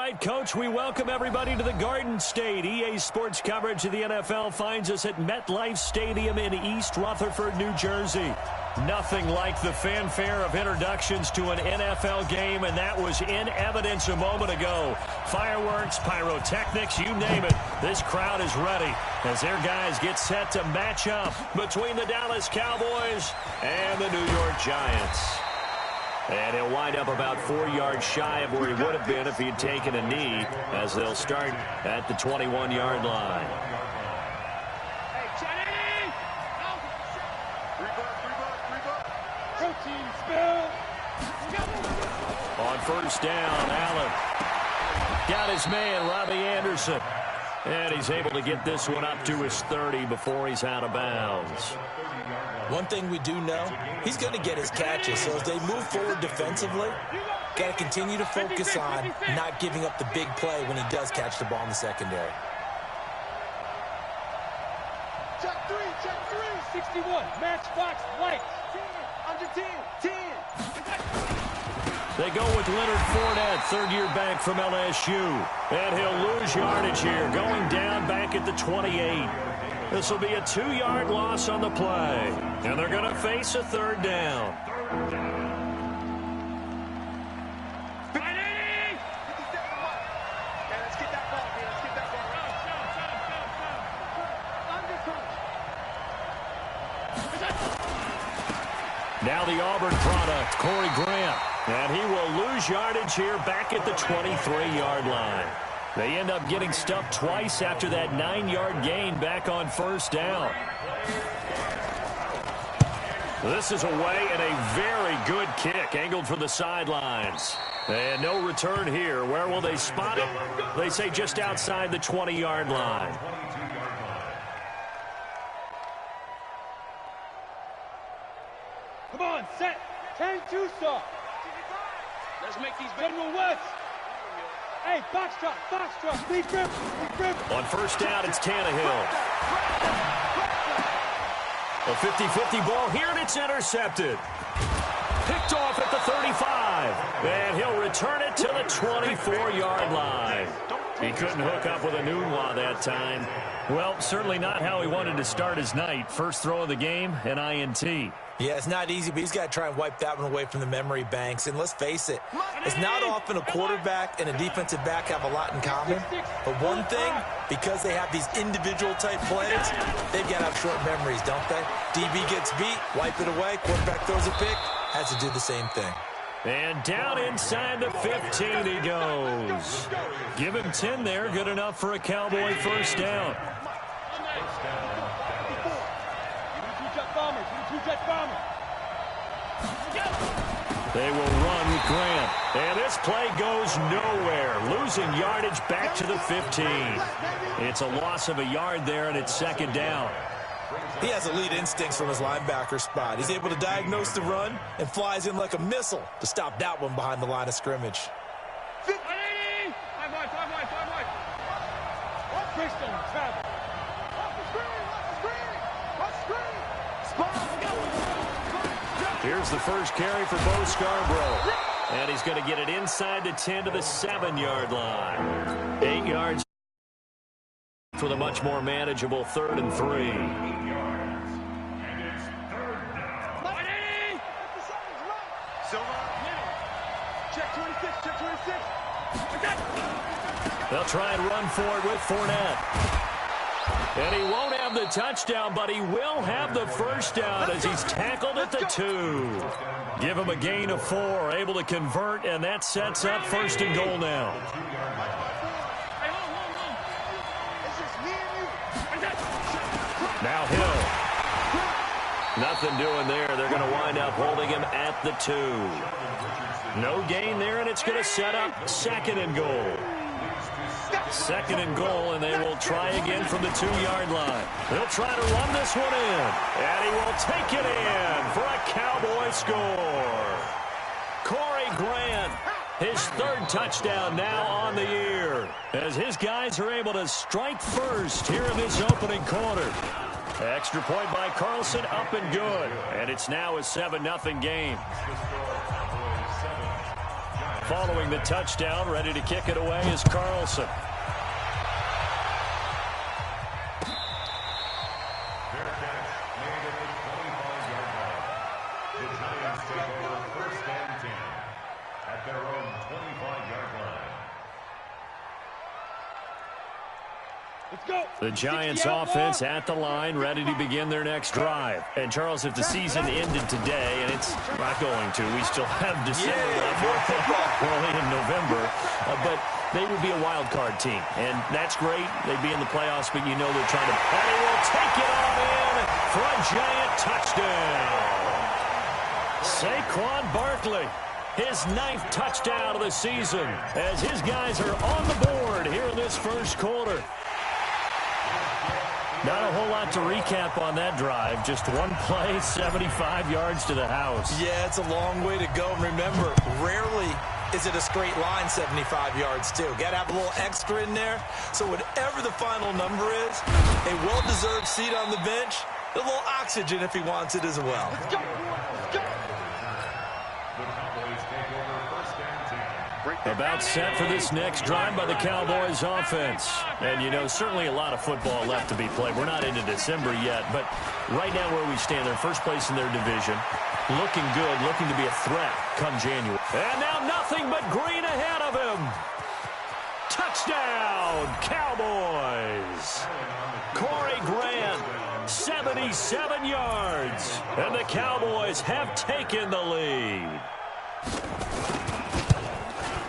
right, Coach, we welcome everybody to the Garden State. EA Sports coverage of the NFL finds us at MetLife Stadium in East Rutherford, New Jersey. Nothing like the fanfare of introductions to an NFL game, and that was in evidence a moment ago. Fireworks, pyrotechnics, you name it. This crowd is ready as their guys get set to match up between the Dallas Cowboys and the New York Giants. And he'll wind up about 4 yards shy of where he would have been if he had taken a knee, as they'll start at the 21-yard line. On first down, Allen got his man, Robbie Anderson. And he's able to get this one up to his 30 before he's out of bounds. One thing we do know, he's going to get his catches. So as they move forward defensively, got to continue to focus on not giving up the big play when he does catch the ball in the secondary. Check three, 61, matchbox, white, 10, under 10, 10. They go with Leonard Fournette, third-year back from LSU. And he'll lose yardage here, going down back at the 28. This will be a 2-yard loss on the play. And they're going to face a third down. Now the Auburn product, Corey Grant. And he will lose yardage here back at the 23-yard line. They end up getting stuffed twice after that 9-yard gain back on first down. This is away and a very good kick angled for the sidelines. And no return here. Where will they spot it? They say just outside the 20-yard line. Come on, set. 10-2 saw. Let's make these General West. Hey, box drop. Big grip. On first down, it's Tannehill. A 50-50 ball here, and it's intercepted. Picked off at the 35. And he'll return it to the 24-yard line. He couldn't hook up with a Nunwa that time. Well, certainly not how he wanted to start his night. First throw of the game, an INT. Yeah, it's not easy, but he's got to try and wipe that one away from the memory banks. And let's face it, it's not often a quarterback and a defensive back have a lot in common. But one thing, because they have these individual-type plays, they've got to have short memories, don't they? DB gets beat, wipe it away, quarterback throws a pick, has to do the same thing. And down inside the 15 he goes. Give him 10 there, good enough for a Cowboy first down. They will run with Grant. And this play goes nowhere. Losing yardage back to the 15. It's a loss of a yard there, and it's second down. He has elite instincts from his linebacker spot. He's able to diagnose the run and flies in like a missile to stop that one behind the line of scrimmage. Here's the first carry for Bo Scarborough. And he's going to get it inside the 10 to the 7-yard line. 8 yards with a much more manageable 3rd and 3. They'll try and run for it with Fournette. And he won't have the touchdown, but he will have the first down as he's tackled at the 2. Give him a gain of 4, able to convert, and that sets up 1st and goal now. Now Hill. Nothing doing there. They're going to wind up holding him at the 2. No gain there, and it's going to set up 2nd and goal. 2nd and goal, and they will try again from the 2-yard line. They'll try to run this one in, and he will take it in for a Cowboy score. Corey Grant, his 3rd touchdown now on the year, as his guys are able to strike first here in this opening quarter. Extra point by Carlson, up and good, and it's now a 7-0 game. Following the touchdown, ready to kick it away is Carlson. The Giants offense at the line, ready to begin their next drive. And, Charles, if the season ended today, and it's not going to, we still have December left, early in November, but they would be a wild card team. And that's great. They'd be in the playoffs, but you know they're trying to... And he will take it on in for a Giant touchdown. Saquon Barkley, his 9th touchdown of the season, as his guys are on the board here in this first quarter. Not a whole lot to recap on that drive. Just one play, 75 yards to the house. Yeah, it's a long way to go. And remember, rarely is it a straight line 75 yards, too. Got to have a little extra in there. So whatever the final number is, a well-deserved seat on the bench, a little oxygen if he wants it as well. Let's go. Let's go. About set for this next drive by the Cowboys offense. And, you know, certainly a lot of football left to be played. We're not into December yet, but right now where we stand, they're first place in their division. Looking good, looking to be a threat come January. And now nothing but green ahead of him. Touchdown, Cowboys. Corey Grant, 77 yards. And the Cowboys have taken the lead.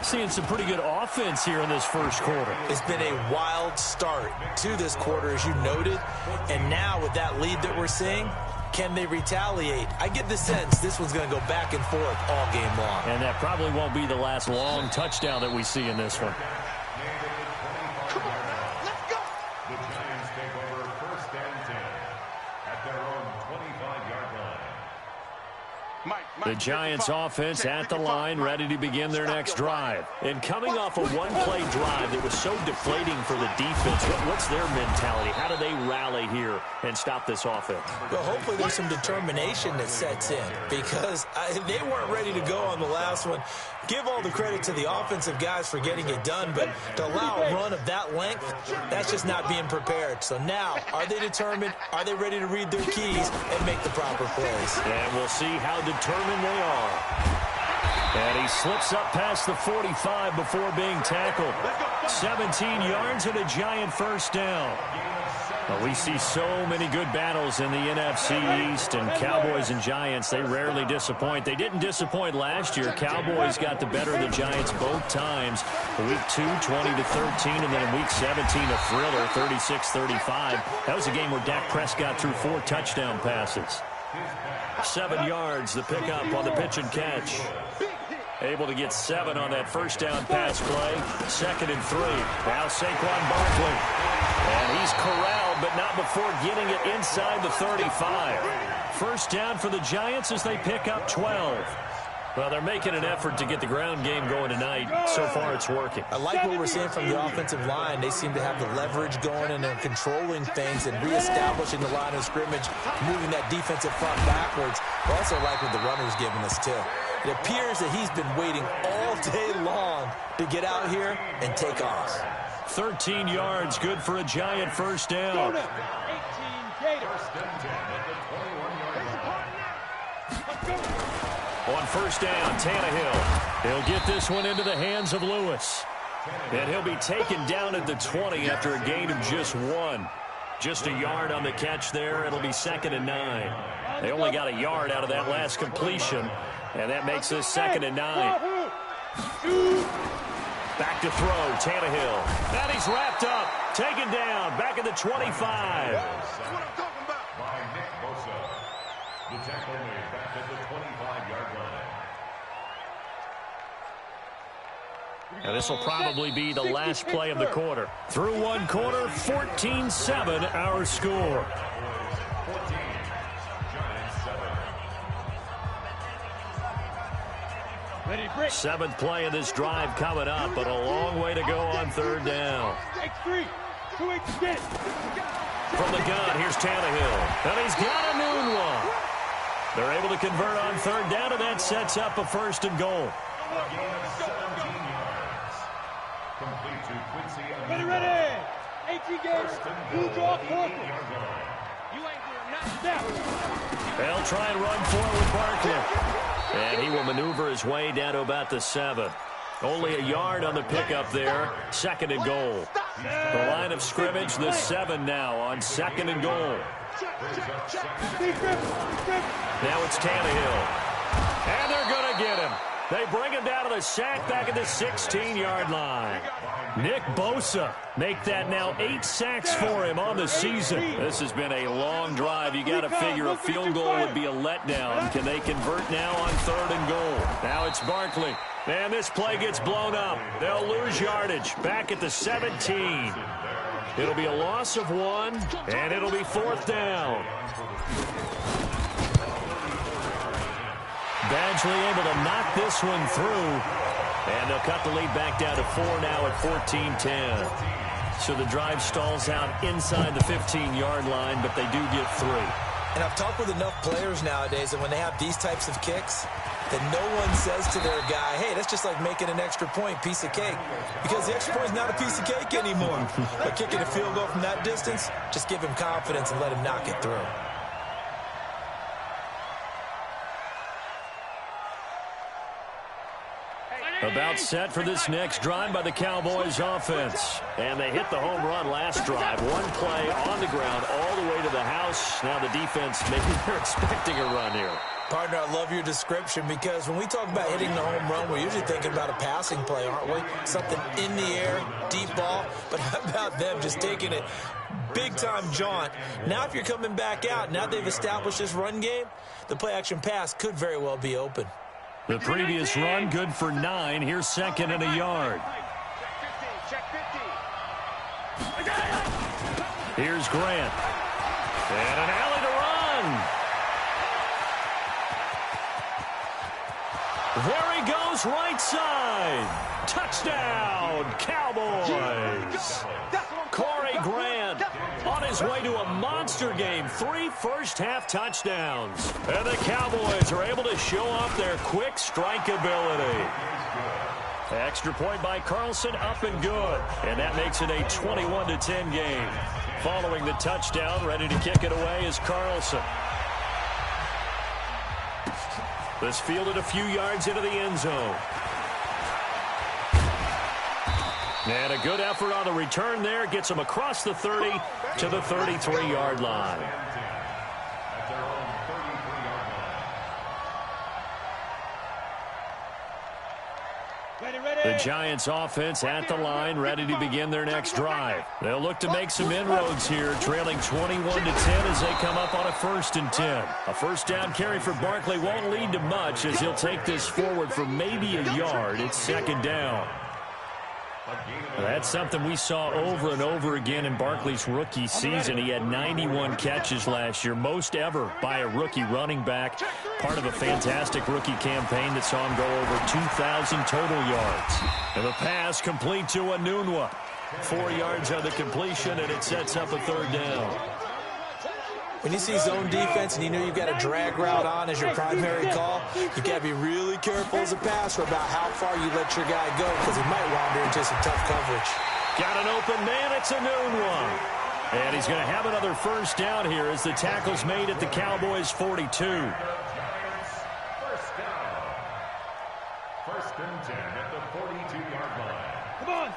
Seeing some pretty good offense here in this first quarter. It's been a wild start to this quarter, as you noted. And now with that lead that we're seeing, can they retaliate? I get the sense this one's going to go back and forth all game long. And that probably won't be the last long touchdown that we see in this one. Come on, let's go. The Giants take over 1st and 10 at their own 25-yard line. The Giants offense at the line, ready to begin their next drive. And coming off a one-play drive that was so deflating for the defense, what's their mentality? How do they rally here and stop this offense? Well, hopefully there's some determination that sets in, because they weren't ready to go on the last one. Give all the credit to the offensive guys for getting it done, but to allow a run of that length, that's just not being prepared. So now, are they determined? Are they ready to read their keys and make the proper plays? And we'll see how determined they are. And he slips up past the 45 before being tackled. 17 yards and a Giant first down. Well, we see so many good battles in the NFC East, and Cowboys and Giants, they rarely disappoint. They didn't disappoint last year. Cowboys got the better of the Giants both times. Week 2, 20-13, and then in Week 17, a thriller, 36-35. That was a game where Dak Prescott threw 4 touchdown passes. 7 yards, the pickup on the pitch and catch. Able to get 7 on that first down pass play. 2nd and 3. Now Saquon Barkley. And he's corralled, but not before getting it inside the 35. First down for the Giants as they pick up 12. Well, they're making an effort to get the ground game going tonight. So far, it's working. I like what we're seeing from the offensive line. They seem to have the leverage going, and they're controlling things and reestablishing the line of scrimmage, moving that defensive front backwards. I also like what the runner's giving us, too. It appears that he's been waiting all day long to get out here and take off. 13 yards, good for a Giant first down. 18 Gators. On first down, Tannehill. He'll get this one into the hands of Lewis. And he'll be taken down at the 20 after a gain of just 1. Just a yard on the catch there. It'll be 2nd and 9. They only got a yard out of that last completion, and that makes this 2nd and 9. Back to throw, Tannehill. And he's wrapped up, taken down, back at the 25. That's what I'm talking about. By Nick Bosa. The tackle made back at the 25-yard line. Now this will probably be the last play of the quarter. Through one quarter, 14-7 our score. 14, Giants 7. 7th play of this drive coming up, but a long way to go on 3rd down. X3, 2 extend. From the gun, here's Tannehill. And he's got a noon one. They're able to convert on 3rd down, and that sets up a 1st and goal. A gain of 7 Ready. 18 games, you draw corporate. You ain't doing nothing. They'll try and run forward Barkley. And he will maneuver his way down to about the 7. Only a yard on the pickup there. 2nd and goal. The line of scrimmage, the 7 now on 2nd and goal. Now it's Tannehill. And they're going to get him. They bring him down to the sack back at the 16-yard line. Nick Bosa make that now 8 sacks for him on the season. This has been a long drive. You got to figure a field goal would be a letdown. Can they convert now on 3rd and goal? Now it's Barkley. And this play gets blown up. They'll lose yardage back at the 17. It'll be a loss of 1, and it'll be 4th down. Badgley able to knock this one through. And they'll cut the lead back down to 4 now at 14-10. So the drive stalls out inside the 15-yard line, but they do get 3. And I've talked with enough players nowadays that when they have these types of kicks, that no one says to their guy, hey, that's just like making an extra point, piece of cake. Because the extra point is not a piece of cake anymore. But kicking a field goal from that distance, just give him confidence and let him knock it through. About set for this next drive by the Cowboys offense. And they hit the home run last drive. One play on the ground all the way to the house. Now the defense, maybe they're expecting a run here. Partner, I love your description because when we talk about hitting the home run, we're usually thinking about a passing play, aren't we? Something in the air, deep ball. But how about them just taking it big-time jaunt? Now if you're coming back out, now they've established this run game, the play-action pass could very well be open. The previous run, good for 9. Here's 2nd and a yard. Here's Grant. And an alley to run. There he goes, right side. Touchdown, Cowboys. Corey Grant on his way to a monster game. 3 first-half touchdowns. And the Cowboys are able to show off their quick strike ability. Extra point by Carlson, up and good. And that makes it a 21-10 game. Following the touchdown, ready to kick it away is Carlson. This fielded a few yards into the end zone. And a good effort on the return there. Gets him across the 30 to the 33-yard line. The Giants offense at the line, ready to begin their next drive. They'll look to make some inroads here, trailing 21-10 as they come up on a 1st and 10. A first down carry for Barkley won't lead to much as he'll take this forward for maybe a yard. It's 2nd down. That's something we saw over and over again in Barkley's rookie season. He had 91 catches last year, most ever by a rookie running back. Part of a fantastic rookie campaign that saw him go over 2,000 total yards. And the pass complete to Enunwa. 4 yards on the completion, and it sets up a 3rd down. When you see zone defense and you know you've got a drag route on as your primary call, you got to be really careful as a passer about how far you let your guy go because he might wander into some tough coverage. Got an open man. It's a noon one. And he's going to have another first down here as the tackle's made at the Cowboys' 42. First down. 1st and 10 at the 42-yard line.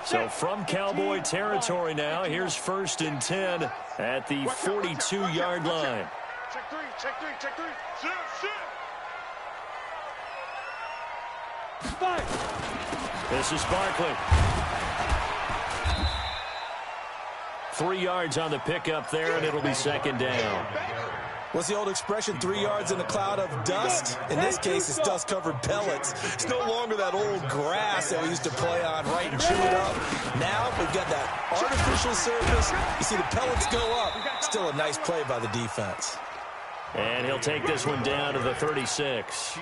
So from Cowboy territory now, here's 1st and 10 at the 42-yard line. Check 3, check 3, check 3. Sit. This is Barkley. 3 yards on the pickup there, and it'll be 2nd down. What's the old expression, 3 yards in a cloud of dust? In this case, it's dust-covered pellets. It's no longer that old grass that we used to play on, right, and chew it up. Now we've got that artificial surface. You see the pellets go up. Still a nice play by the defense. And he'll take this one down to the 36.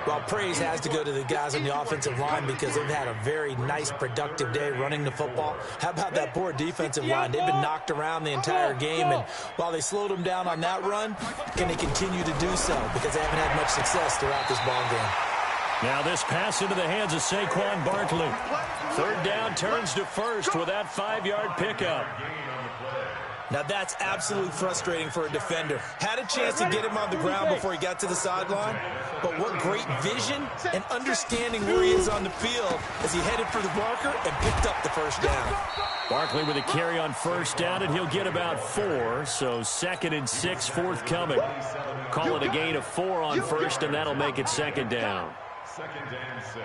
Well, praise has to go to the guys on the offensive line because they've had a very nice, productive day running the football. How about that poor defensive line? They've been knocked around the entire game, and while they slowed them down on that run, can they continue to do so? Because they haven't had much success throughout this ball game. Now this pass into the hands of Saquon Barkley. Third down turns to first with that 5-yard pickup. Now that's absolutely frustrating for a defender. Had a chance to get him on the ground before he got to the sideline, but what great vision and understanding where he is on the field as he headed for the marker and picked up the first down. Barkley with a carry on first down, and he'll get about 4, so 2nd and 6 forthcoming. Call it a gain of 4 on first, and that'll make it 2nd down. 2nd and 6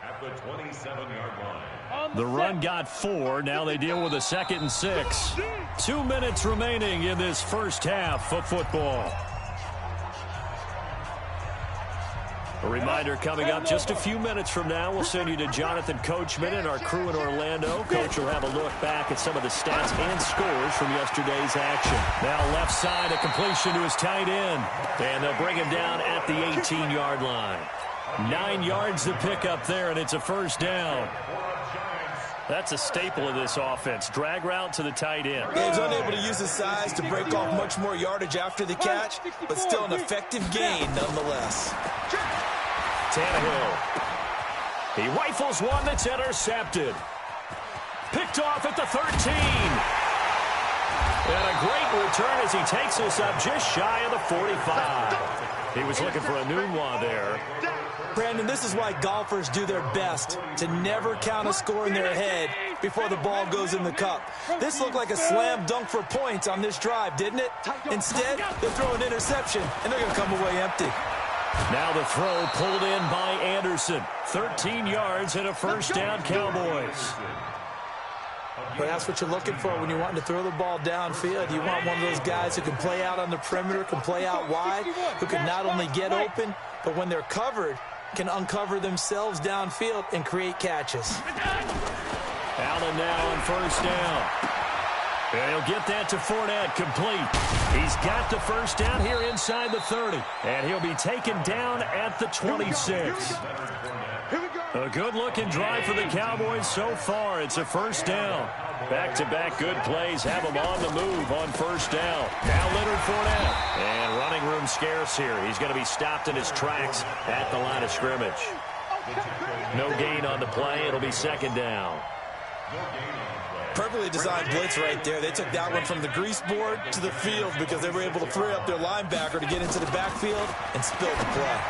at the 27-yard line. The run got 4. Now they deal with a 2nd and 6. 2 minutes remaining in this first half of football. A reminder coming up just a few minutes from now. We'll send you to Jonathan Coachman and our crew in Orlando. Coach will have a look back at some of the stats and scores from yesterday's action. Now left side, a completion to his tight end. And they'll bring him down at the 18-yard line. 9 yards to pick up there, and it's a first down. That's a staple of this offense. Drag route to the tight end. Yeah, he's unable to use his size to break off much more yardage after the catch, but still an effective gain nonetheless. Tannehill. He rifles one that's intercepted. Picked off at the 13. And a great return as he takes us up just shy of the 45. He was looking for a new one there. Brandon, this is why golfers do their best to never count a score in their head before the ball goes in the cup. This looked like a slam dunk for points on this drive, didn't it? Instead, they throw an interception, and they're going to come away empty. Now the throw pulled in by Anderson. 13 yards and a first down, Cowboys. But that's what you're looking for when you're wanting to throw the ball downfield. You want one of those guys who can play out on the perimeter, can play out wide, who can not only get open, but when they're covered, can uncover themselves downfield and create catches. Allen now on first down. And he'll get that to Fournette, complete. He's got the first down here inside the 30. And he'll be taken down at the 26. A good-looking drive for the Cowboys so far. It's a first down. Back-to-back good plays have him on the move on first down. Now Leonard Fournette. And running room scarce here. He's going to be stopped in his tracks at the line of scrimmage. No gain on the play. It'll be second down. Perfectly designed blitz right there. They took that one from the grease board to the field because they were able to free up their linebacker to get into the backfield and spill the play.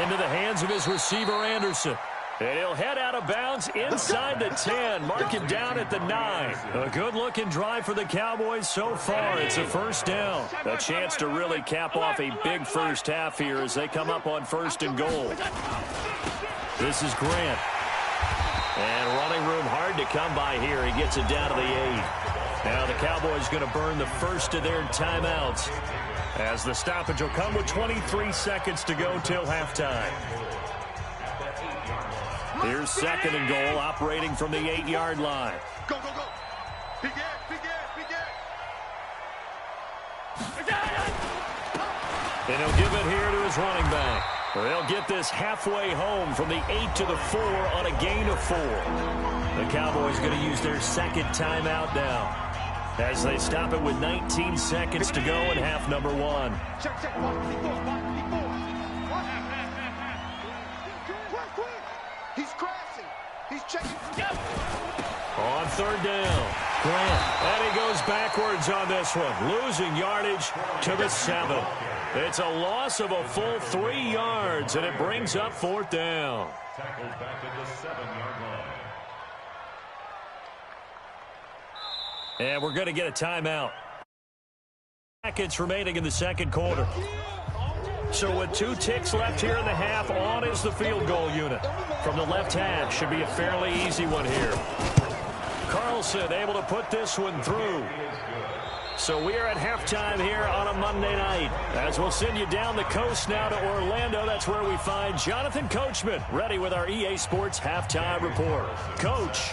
Into the hands of his receiver, Anderson. And he'll head out of bounds inside the 10. Mark him down at the 9. A good-looking drive for the Cowboys so far. It's a first down. A chance to really cap off a big first half here as they come up on first and goal. This is Grant. And running room hard to come by here. He gets it down to the 8. Now the Cowboys going to burn the first of their timeouts as the stoppage will come with 23 seconds to go till halftime. Here's second and goal, operating from the 8-yard line. Go, go, go. Begin. And he'll give it here to his running back. They'll get this halfway home from the 8 to the 4 on a gain of 4. The Cowboys going to use their second timeout now as they stop it with 19 seconds to go in half number 1. Check. Quick. He's crashing. He's checking. On third down, Grant. And he goes backwards on this one, losing yardage to the 7. It's a loss of a full 3 yards, and it brings up fourth down. Tackled back at the 7-yard line. And we're going to get a timeout. Seconds remaining in the second quarter. So with 2 ticks left here in the half, on is the field goal unit. From the left half, should be a fairly easy one here. Carlson able to put this one through. So we are at halftime here on a Monday night. As we'll send you down the coast now to Orlando. That's where we find Jonathan Coachman, ready with our EA Sports halftime report. Coach,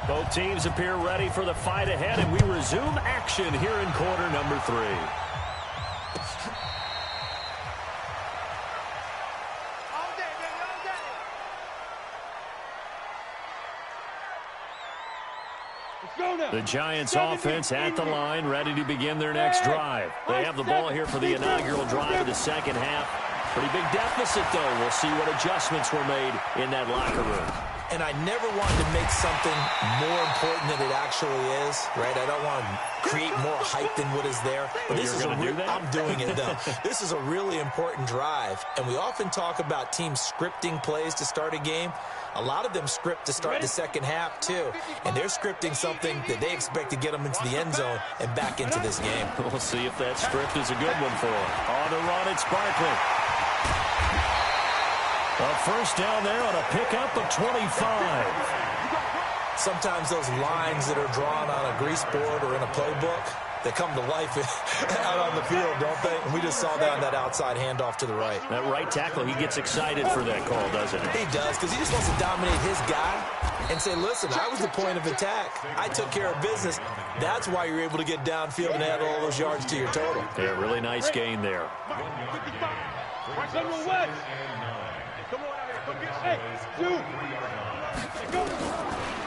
both teams appear ready for the fight ahead, and we resume action here in quarter number 3. The Giants offense at the line, ready to begin their next drive. They have the ball here for the inaugural drive of the second half. Pretty big deficit, though. We'll see what adjustments were made in that locker room. And I never wanted to make something more important than it actually is, right? I don't want to create more hype than what is there. But this is I'm doing it, though. This is a really important drive. And we often talk about teams scripting plays to start a game. A lot of them script to start the second half, too. And they're scripting something that they expect to get them into the end zone and back into this game. We'll see if that script is a good one for them. On the run, it's Barkley. A first down there on a pickup of 25. Sometimes those lines that are drawn on a grease board or in a playbook, they come to life out on the field, don't they? And we just saw that on that outside handoff to the right. That right tackle, he gets excited for that call, doesn't he? He does, because he just wants to dominate his guy and say, listen, I was the point of attack. I took care of business. That's why you're able to get downfield and add all those yards to your total. Yeah, really nice gain there.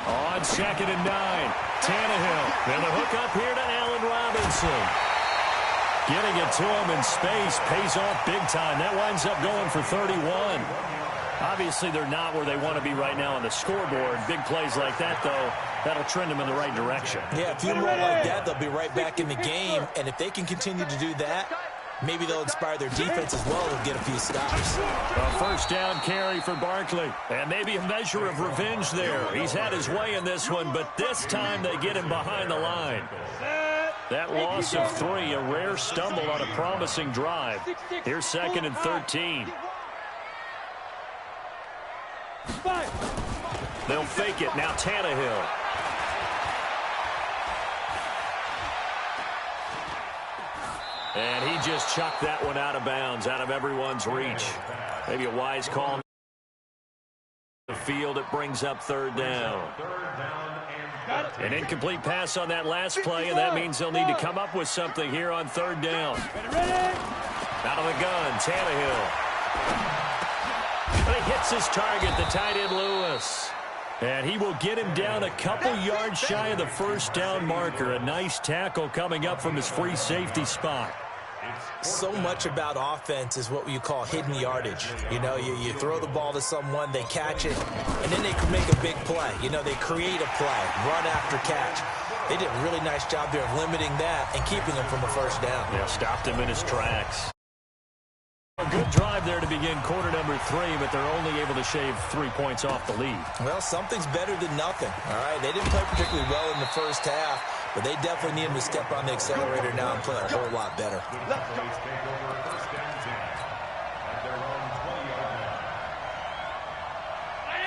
On 2nd and 9, Tannehill. And the hook up here to Allen Robinson. Getting it to him in space pays off big time. That winds up going for 31. Obviously, they're not where they want to be right now on the scoreboard. Big plays like that, though, that'll trend them in the right direction. Yeah, a few more like that, they'll be right back in the game. And if they can continue to do that, maybe they'll inspire their defense as well and get a few stops. A first down carry for Barkley. And maybe a measure of revenge there. He's had his way in this one, but this time they get him behind the line. That loss of 3, a rare stumble on a promising drive. Here's 2nd and 13. They'll fake it. Now Tannehill. And he just chucked that one out of bounds, out of everyone's reach. Maybe a wise call. The field, it brings up 3rd down. An incomplete pass on that last play, and that means they'll need to come up with something here on 3rd down. Out of the gun, Tannehill. But he hits his target, the tight end Lewis. And he will get him down a couple yards shy of the first down marker. A nice tackle coming up from his free safety spot. So much about offense is what you call hidden yardage. You know, you throw the ball to someone, they catch it, and then they can make a big play. You know, they create a play, run after catch. They did a really nice job there of limiting that and keeping him from a first down. Yeah, stopped him in his tracks. A good drive there to begin quarter number 3, but they're only able to shave 3 points off the lead. Well, something's better than nothing, all right? They didn't play particularly well in the first half, but they definitely need him to step on the accelerator now and play a whole lot better.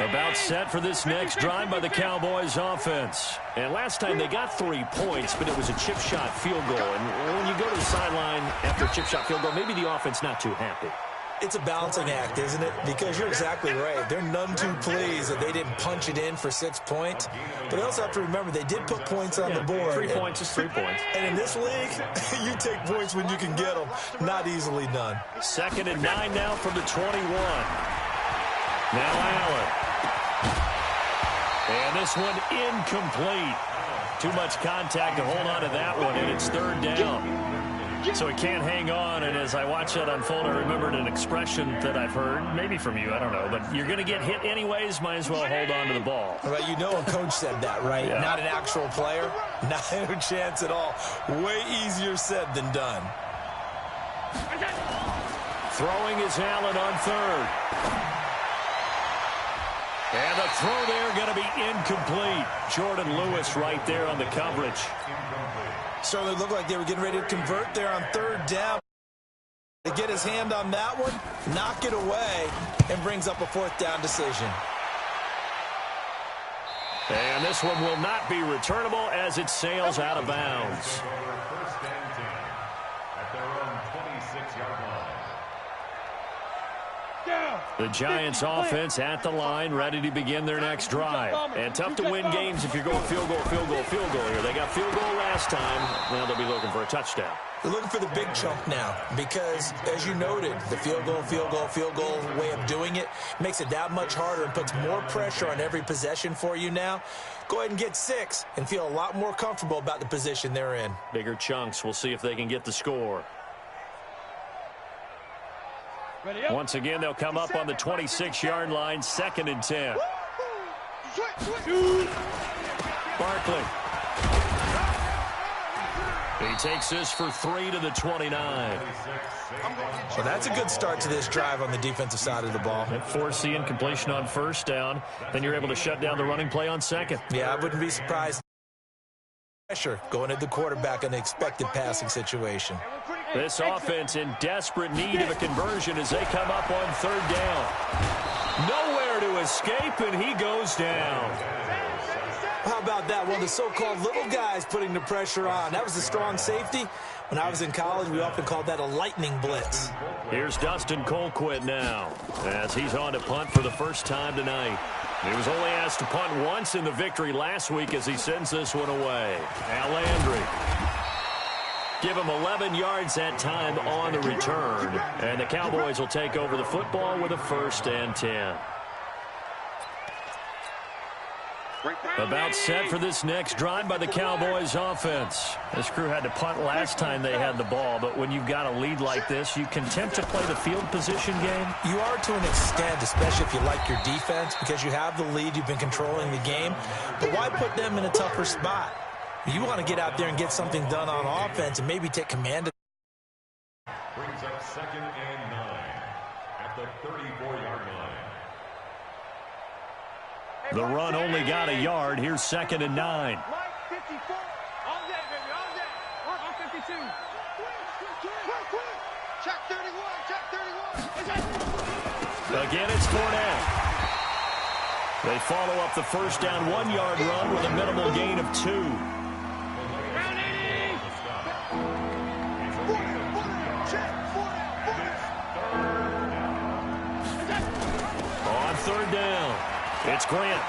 About set for this next drive by the Cowboys offense. And last time they got 3 points, but it was a chip shot field goal. And when you go to the sideline after a chip shot field goal, maybe the offense not too happy. It's a balancing act, isn't it? Because you're exactly right. They're none too pleased that they didn't punch it in for 6 points. But they also have to remember they did put points on the board. 3 points is 3 points. And in this league, you take points when you can get them. Not easily done. 2nd and 9 now from the 21. Now Allen. And this one incomplete. Too much contact to hold on to that one, and it's 3rd down. So he can't hang on, and as I watch that unfold, I remembered an expression that I've heard, maybe from you, I don't know, but you're going to get hit anyways, might as well hold on to the ball. Well, you know a coach said that, right? Yeah. Not an actual player. Not a chance at all. Way easier said than done. Throwing is Allen on 3rd. And the throw there going to be incomplete. Jordan Lewis right there on the coverage. Certainly looked like they were getting ready to convert there on 3rd down. To get his hand on that one, knock it away, and brings up a 4th down decision. And this one will not be returnable as it sails out of bounds. The Giants offense at the line, ready to begin their next drive. And tough to win games if you're going field goal, field goal, field goal here. They got field goal last time. Now they'll be looking for a touchdown. They're looking for the big chunk now because, as you noted, the field goal way of doing it makes it that much harder and puts more pressure on every possession for you now. Go ahead and get 6 and feel a lot more comfortable about the position they're in. Bigger chunks. We'll see if they can get the score. Once again, they'll come up on the 26-yard line, 2nd and 10. Barkley. He takes this for 3 to the 29. Well, that's a good start to this drive on the defensive side of the ball. Forcing incompletion on 1st down. Then you're able to shut down the running play on 2nd. Yeah, I wouldn't be surprised. Pressure going at the quarterback in the expected passing situation. This offense in desperate need of a conversion as they come up on 3rd down. Nowhere to escape, and he goes down. How about that? One of the so-called little guys putting the pressure on. That was a strong safety. When I was in college, we often called that a lightning blitz. Here's Dustin Colquitt now as he's on to punt for the first time tonight. He was only asked to punt once in the victory last week as he sends this one away. Al Landry. Give him 11 yards that time on the return. And the Cowboys will take over the football with a 1st and 10. About set for this next drive by the Cowboys offense. This crew had to punt last time they had the ball, but when you've got a lead like this, you can attempt to play the field position game. You are to an extent, especially if you like your defense, because you have the lead, you've been controlling the game. But why put them in a tougher spot? You want to get out there and get something done on offense and maybe take command of. Brings up 2nd and 9 at the 34-yard line. The run only got a yard. Here's 2nd and 9. Check 31. Again, it's Fournette. They follow up the 1st down 1-yard run with a minimal gain of 2. On 3rd down, it's Grant.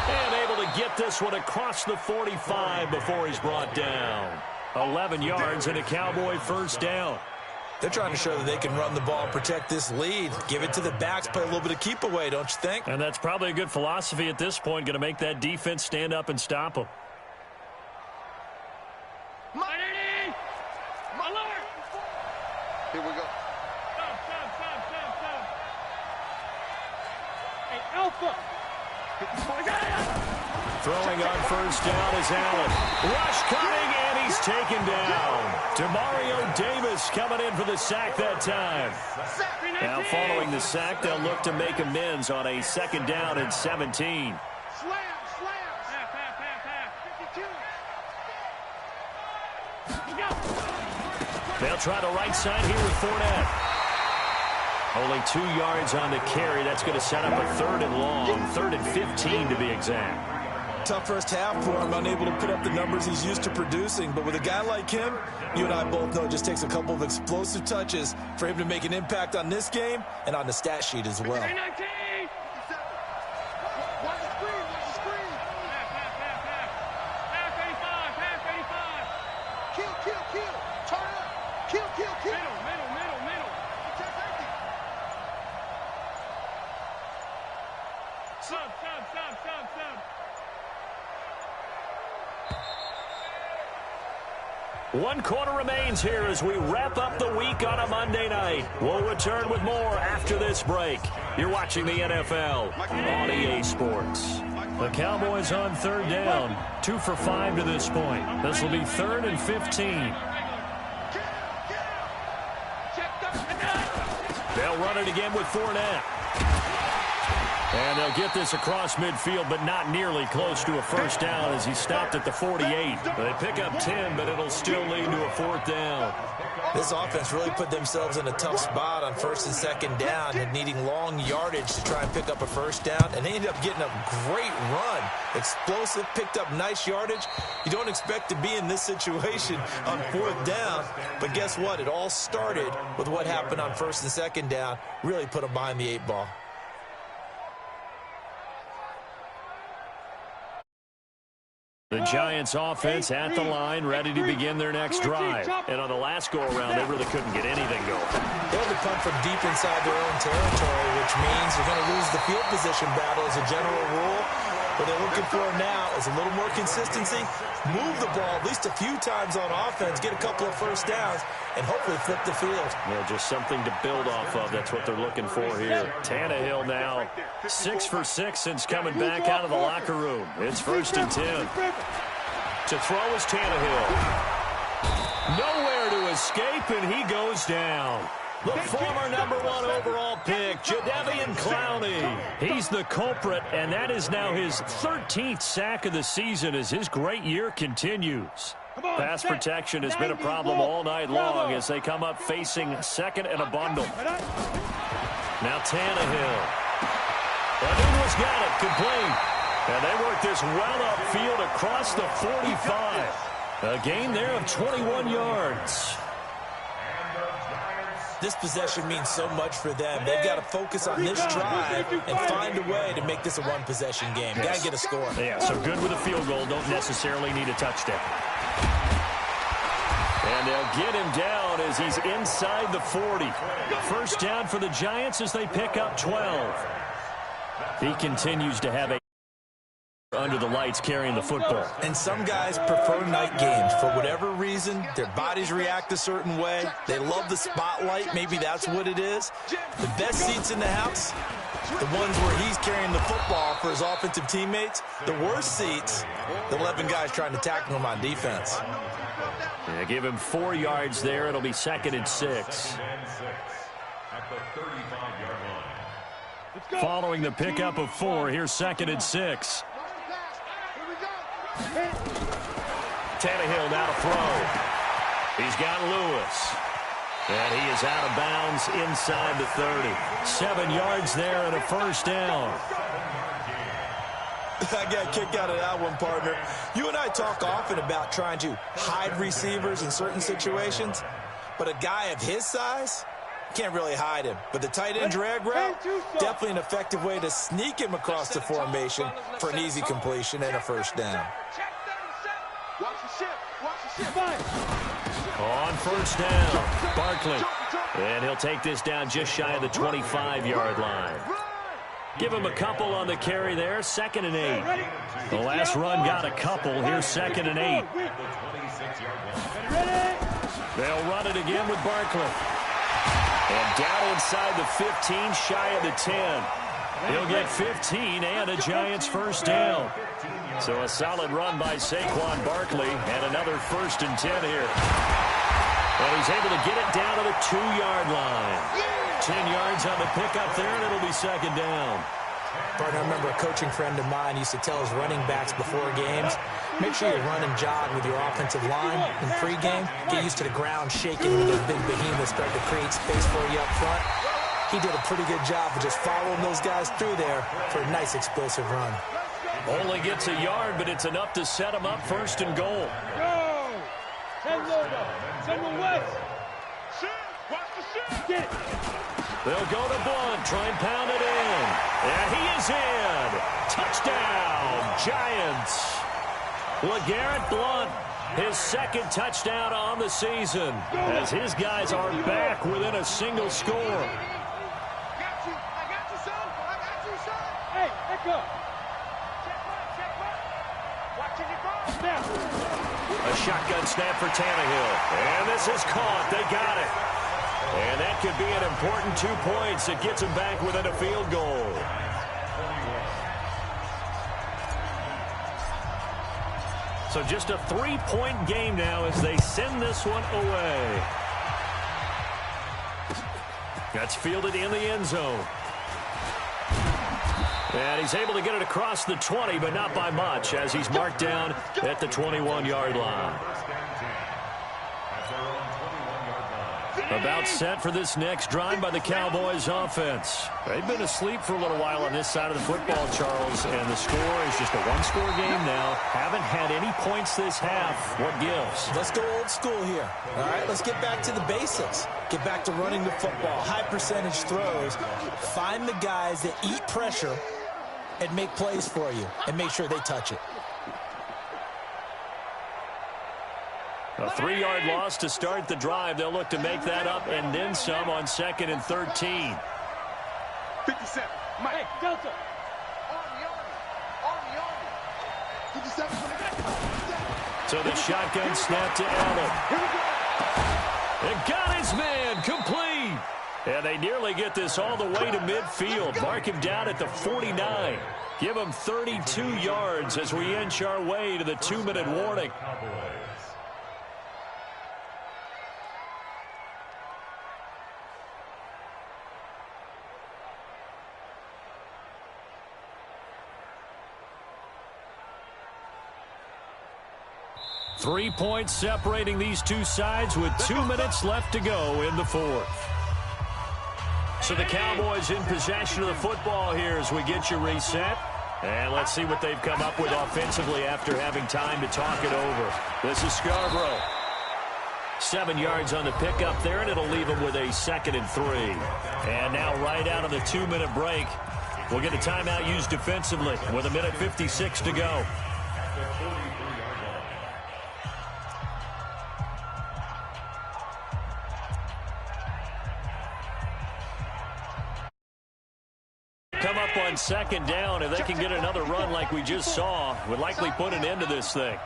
And able to get this one across the 45 before he's brought down. 11 yards and a Cowboy 1st down. They're trying to show that they can run the ball and protect this lead. Give it to the backs, play a little bit of keep away, don't you think? And that's probably a good philosophy at this point, going to make that defense stand up and stop them. Here we go. Hey, Alpha. Throwing on 1st down is Allen. Rush coming, and he's taken down. Demario Davis coming in for the sack that time. Now following the sack, they'll look to make amends on a 2nd down and 17. They'll try the right side here with Fournette. Only 2 yards on the carry. That's going to set up a 3rd and long. 3rd and 15 to be exact. Tough first half for him, unable to put up the numbers he's used to producing. But with a guy like him, you and I both know it just takes a couple of explosive touches for him to make an impact on this game and on the stat sheet as well. One quarter remains here as we wrap up the week on a Monday night. We'll return with more after this break. You're watching the NFL on EA Sports. The Cowboys on 3rd down. 2 for 5 to this point. This will be 3rd and 15. They'll run it again with Fournette. And they'll get this across midfield, but not nearly close to a 1st down as he stopped at the 48. They pick up 10, but it'll still lead to a 4th down. This offense really put themselves in a tough spot on 1st and 2nd down and needing long yardage to try and pick up a 1st down. And they ended up getting a great run. Explosive, picked up nice yardage. You don't expect to be in this situation on 4th down. But guess what? It all started with what happened on 1st and 2nd down. Really put them behind the 8 ball. The Giants offense at the line, ready to begin their next drive. And on the last go-around, they really couldn't get anything going. They had to come from deep inside their own territory, which means they're going to lose the field position battle as a general rule. What they're looking for now is a little more consistency, move the ball at least a few times on offense, get a couple of first downs, and hopefully flip the field. Yeah, just something to build off of. That's what they're looking for here. Tannehill now 6 for 6 since coming back out of the locker room. It's 1st and 10. To throw is Tannehill. Nowhere to escape, and he goes down. The former #1 overall pick, Jadeveon Clowney. He's the culprit, and that is now his 13th sack of the season as his great year continues. Pass protection has been a problem all night long as they come up facing second and a bundle. Now Tannehill. Anunu's got it, complete. And they work this well upfield across the 45. A gain there of 21 yards. This possession means so much for them. They've got to focus on this drive and find a way to make this a one-possession game. Got to get a score. Yeah, so good with a field goal. Don't necessarily need a touchdown. And they'll get him down as he's inside the 40. First down for the Giants as they pick up 12. He continues to have a under the lights carrying the football. And some guys prefer night games. For whatever reason, their bodies react a certain way. They love the spotlight. Maybe that's what it is. The best seats in the house, the ones where he's carrying the football for his offensive teammates. The worst seats, the 11 guys trying to tackle him on defense. Yeah, give him 4 yards there. It'll be 2nd and 6. Following the pickup of 4, here's 2nd and 6. Tannehill now to throw. He's got Lewis. And he is out of bounds inside the 30. 7 yards there and a first down. I got a kick out of that one, partner. You and I talk often about trying to hide receivers in certain situations, but a guy of his size, can't really hide him. But the tight end drag route, definitely an effective way to sneak him across the formation for an easy completion and a first down. On first down, Barkley. And he'll take this down just shy of the 25-yard line. Give him a couple on the carry there, 2nd and 8. The last run got a couple. Here's 2nd and 8. They'll run it again with Barkley. And down inside the 15, shy of the 10. He'll get 15 and a Giants first down. So a solid run by Saquon Barkley and another 1st and 10 here. And he's able to get it down to the 2-yard line. 10 yards on the pickup there, and it'll be 2nd down. Partner, I remember a coaching friend of mine used to tell his running backs before games, make sure you run and jog with your offensive line in pregame. Get used to the ground shaking when those big behemoths start to create space for you up front. He did a pretty good job of just following those guys through there for a nice explosive run. Only gets a yard, but it's enough to set him up 1st and goal. Go! Send over. Send them west. Get it. They'll go to Blunt, try and pound it in. And he is in. Touchdown, Giants. LeGarrette Blunt, his 2nd touchdown on the season, as his guys are back within a single score. I got you, son. Hey, Echo. A shotgun snap for Tannehill. And this is caught. They got it. And that could be an important 2 points. It gets him back within a field goal. So just a 3-point game now as they send this one away. That's fielded in the end zone. And he's able to get it across the 20, but not by much, as he's marked down at the 21-yard line. About set for this next drive by the Cowboys offense. They've been asleep for a little while on this side of the football, Charles, and the score is just a one-score game now. Haven't had any points this half. What gives? Let's go old school here. All right, let's get back to the basics. Get back to running the football, high percentage throws. Find the guys that eat pressure and make plays for you, and make sure they touch it. A 3-yard loss to start the drive. They'll look to make that up and then some on 2nd and 13. 57. Mike, Delta. So the shotgun snap to Allen. And got his man complete. And they nearly get this all the way to midfield. Mark him down at the 49. Give him 32 yards as we inch our way to the 2-minute warning. Three points separating these two sides with 2 minutes left to go in the fourth. So the Cowboys in possession of the football here as we get you reset. And let's see what they've come up with offensively after having time to talk it over. This is Scarborough. 7 yards on the pickup there, and it'll leave them with a 2nd and 3. And now right out of the 2-minute break, we'll get a timeout used defensively with 1:56 to go. Come up on 2nd down. If they can get another run like we just saw, would likely put an end to this thing.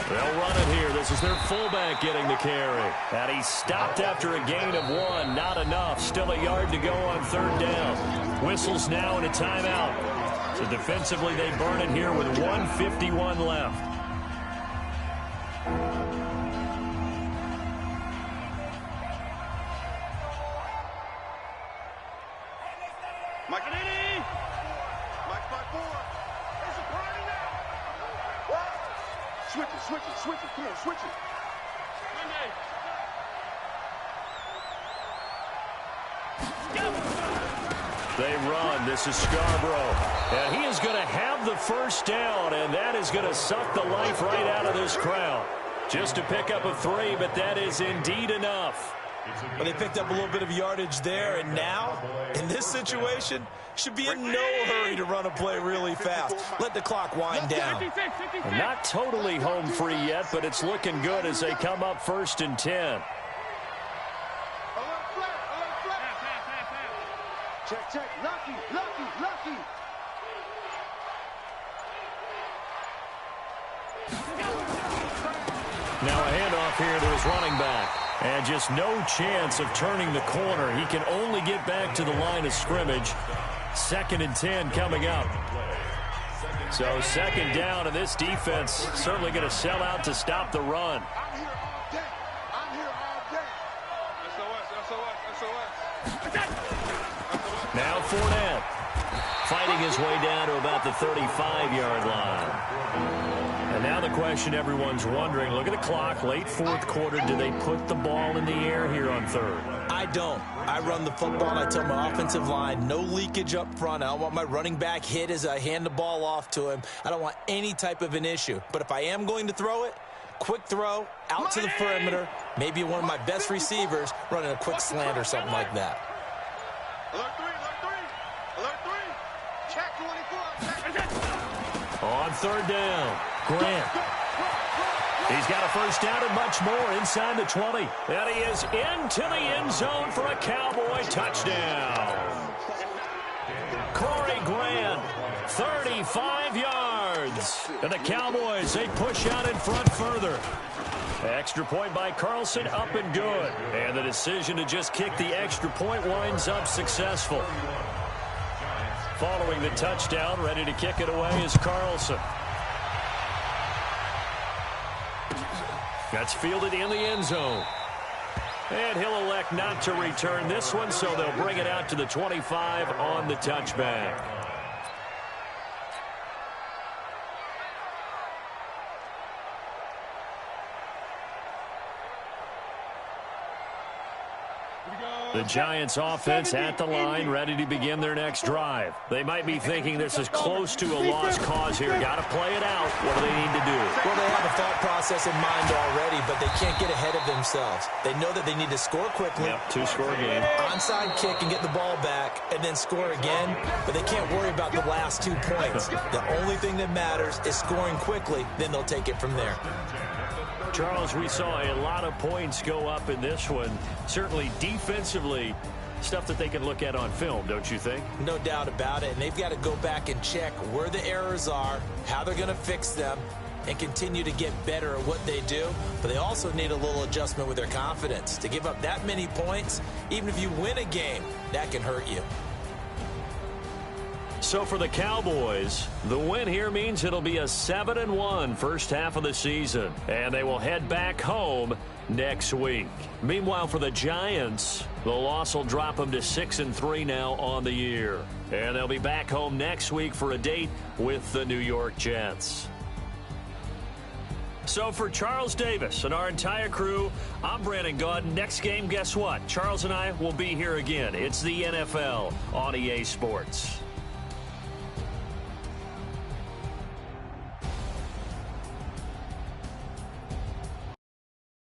They'll run it here. This is their fullback getting the carry. And he stopped after a gain of 1. Not enough. Still a yard to go on 3rd down. Whistles now and a timeout. So defensively they burn it here with 1:51 left. Switch it, come on, switch it. They run. This is Scarborough. And he is going to have the 1st down, and that is going to suck the life right out of this crowd. Just to pick up a 3, but that is indeed enough. Well, they picked up a little bit of yardage there, and now, in this situation, should be in no hurry to run a play really fast. Let the clock wind down. Not totally home free yet, but it's looking good as they come up 1st and 10. Check. Lucky. Now a handoff here to his running back. And just no chance of turning the corner. He can only get back to the line of scrimmage. 2nd and 10 coming up. So 2nd down, and this defense certainly going to sell out to stop the run. I'm here all day. SOS. Now Fournette fighting his way down to about the 35-yard line. And now the question everyone's wondering, look at the clock, late 4th quarter, do they put the ball in the air here on 3rd? I don't. I run the football. I tell my offensive line, no leakage up front. I don't want my running back hit as I hand the ball off to him. I don't want any type of an issue. But if I am going to throw it, quick throw, out to the perimeter, maybe one of my best receivers running a quick slant or something like that. Alert 3. Check 24. On 3rd down, Grant. He's got a 1st down and much more inside the 20. And he is into the end zone for a Cowboy touchdown. Corey Grant, 35 yards. And the Cowboys, they push out in front further. Extra point by Carlson, up and good. And the decision to just kick the extra point winds up successful. Following the touchdown, ready to kick it away is Carlson. That's fielded in the end zone. And he'll elect not to return this one, so they'll bring it out to the 25 on the touchback. The Giants offense at the line, ready to begin their next drive. They might be thinking this is close to a lost cause here. Got to play it out. What do they need to do? Well, they have a thought process in mind already, but they can't get ahead of themselves. They know that they need to score quickly. Yep, 2-score game. Onside kick and get the ball back and then score again, but they can't worry about the last 2 points. The only thing that matters is scoring quickly, then they'll take it from there. Charles, we saw a lot of points go up in this one. Certainly defensively, Stuff that they can look at on film, don't you think? No doubt about it. And they've got to go back and check where the errors are, how they're going to fix them, and continue to get better at what they do. But they also need a little adjustment with their confidence. To give up that many points, even if you win a game, that can hurt you. So for the Cowboys, the win here means it'll be a 7-1 first half of the season, and they will head back home next week. Meanwhile, for the Giants, the loss will drop them to 6-3 now on the year, and they'll be back home next week for a date with the New York Jets. So for Charles Davis and our entire crew, I'm Brandon Gaudin. Next game, guess what? Charles and I will be here again. It's the NFL on EA Sports.